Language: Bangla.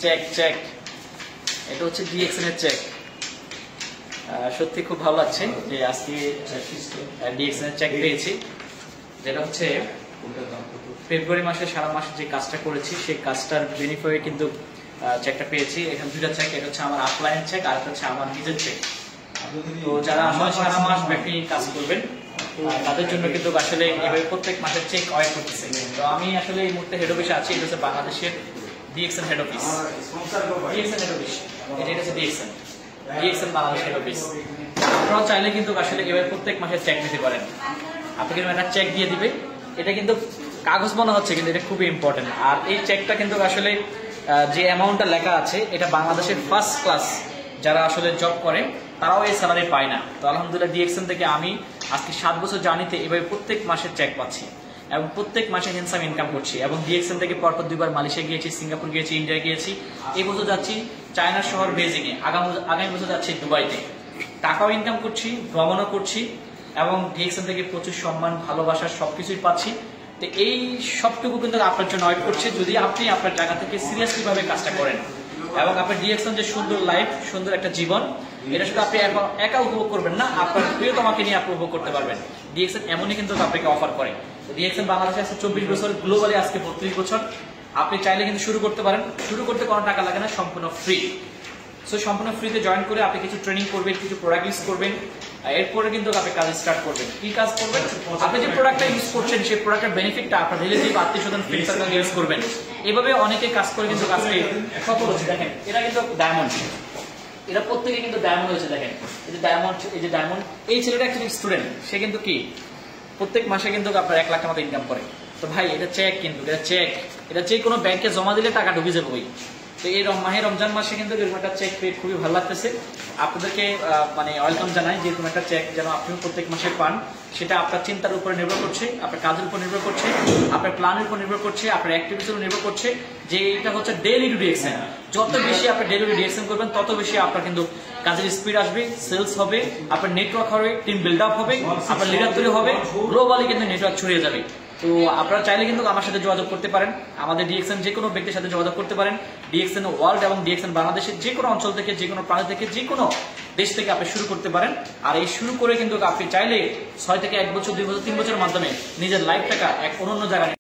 চেক চেক এটা হচ্ছে ডিএক্সএন এর চেক। সত্যি খুব ভালো লাগছে যে আজকে ডিএক্সএন এর চেক পেয়েছি, যেটা হচ্ছে ফেব্রুয়ারি মাসে সারা মাসে যে কাজটা করেছি সেই কাজটার বেনিফিটে কিন্তু চেকটা পেয়েছি। এখানে দুইটা চেক, এটা হচ্ছে আমার আপলাইনের চেক আর একটা হচ্ছে আমার নিজের চেক। তো যারা আসলে সারা মাস ব্যাপী কাজ করবেন তাদের জন্য কিন্তু আসলে এভাবে প্রত্যেক মাসের চেক ওয়েট করতেছে। তো আমি আসলে এই মুহূর্তে হেড অফিসে আছি, এটা হচ্ছে বাংলাদেশের DXN head office. DXN head office এটা হচ্ছে ডিএক্সএন বাংলাদেশ হেড অফিস। আপনারা চাইলে কিন্তু আসলে এভাবে প্রত্যেক মাসে চেক নিতে পারেন। আপনাকে একটা চেক দিয়ে দিবে, এটা কিন্তু কাগজ মনে হচ্ছে কিন্তু এটা খুবই ইম্পর্টেন্ট। আর এই চেকটা কিন্তু আসলে যে অ্যামাউন্টটা লেখা আছে এটা বাংলাদেশের ফার্স্ট ক্লাস যারা আসলে জব করে তারাও এই স্যালারি পায় না। তো আলহামদুলিল্লাহ ডিএক্সএন থেকে আমি আজকে 7 বছর জার্নিতে এভাবে প্রত্যেক মাসের চেক পাচ্ছি এবং প্রত্যেক মাসে হ্যান্ডসাম ইনকাম করছি। এবং ডিএক্সএন থেকে পরপর 2বার মালয়েশিয়া গিয়েছি, সিঙ্গাপুর গিয়েছি, ইন্ডিয়া গিয়েছি। এই বছর যাচ্ছি চায়নার শহর বেজিংয়ে, আগামী বছর যাচ্ছি দুবাইতে। টাকাও ইনকাম করছি, ভ্রমণও করছি এবং ডিএক্সএন থেকে প্রচুর সম্মান, ভালোবাসা সবকিছুই পাচ্ছি। তো এই সবটুকু কিন্তু আপনার জন্য ওয়েট করছে যদি আপনি আপনার জায়গা থেকে সিরিয়াসলি ভাবে কাজটা করেন। এবং আপনার ডিএক্সএন যে সুন্দর লাইফ, সুন্দর একটা জীবন, এটা শুধু আপনি একা উপভোগ করবেন না, আপনার প্রিয়তমাকে নিয়ে আপনি উপভোগ করতে পারবেন। ডিএক্সএন এমনই কিন্তু আপনাকে অফার করে। ডিএক্সএন বাংলাদেশে আছে 24 বছর, গ্লোবালি আজকে 32 বছর। আপনি চাইলে কিন্তু শুরু করতে পারেন। শুরু করতে কোনো টাকা লাগে না, সম্পূর্ণ ফ্রি। সো সম্পূর্ণ ফ্রিতে জয়েন করে আপনি কিছু ট্রেনিং করবেন, কিছু প্রোডাক্ট ইউজ করবেন, এরপরে কিন্তু আপনি কাজ স্টার্ট করবেন। কি কাজ করবেন? আপনি যে প্রোডাক্টটা ইউজ করছেন সেই প্রোডাক্টের বেনিফিটটা আপনার রিলেটিভ, আত্মীয়স্বজন, ফ্রেন্ড সার্কেল ইউজ করবেন। এইভাবে অনেকে কাজ করে কিন্তু আজকে সফল হচ্ছে। দেখেন এটা কিন্তু ডায়মন্ড, এরা প্রত্যেকে কিন্তু ডায়মন্ড হয়েছে। দেখেন এই যে ডায়মন্ড, এই ছেলেটা অ্যাকচুয়ালি স্টুডেন্ট, সে কিন্তু কি প্রত্যেক মাসে কিন্তু আপনার 1 লাখ টাকা মতো ইনকাম করে। তো ভাই এটা চেক, কিন্তু এটা চেক, এটা যে কোনো ব্যাংকে জমা দিলে টাকা ঢুকে যাবে ওই। তো এই মাহে রমজান মাসে কিন্তু এরকম একটা চেক পেয়ে খুবই ভালো লাগতেছে। আপনাদেরকে মানে ওয়েলকাম জানাই যে এরকম একটা চেক যেন আপনিও প্রত্যেক মাসে পান। সেটা আপনার চিন্তার উপরে নির্ভর করছে, আপনার কাজের উপর নির্ভর করছে, আপনার প্ল্যানের উপর নির্ভর করছে, আপনার অ্যাক্টিভিটির উপর নির্ভর করছে। যে এটা হচ্ছে ডেইলি টু ডিএক্সএন। যত বেশি আপনি ডেইলি টু ডিএক্সএন করবেন তত বেশি আপনার কিন্তু কাজের স্পিড আসবে, সেলস হবে, আপনার নেটওয়ার্ক হবে, টিম বিল্ড আপ হবে, আপনার লিডার তৈরি হবে, গ্লোবালি কিন্তু নেটওয়ার্ক ছড়িয়ে যাবে। তো আপনারা চাইলে কিন্তু আমার সাথে যোগাযোগ করতে পারেন, আমাদের ডিএক্সএন যে কোনো ব্যক্তির সাথে যোগাযোগ করতে পারেন। ডিএক্সএন ওয়ার্ল্ড এবং ডিএক্সএন বাংলাদেশের যে কোনো অঞ্চল থেকে, যে কোনো প্রান্ত থেকে, যে কোনো দেশ থেকে আপনি শুরু করতে পারেন। আর এই শুরু করে কিন্তু আপনি চাইলে 6 থেকে 1 বছর, 2 বছর, 3 বছরের মাধ্যমে নিজের লাইফটাকে এক অনন্য জায়গায়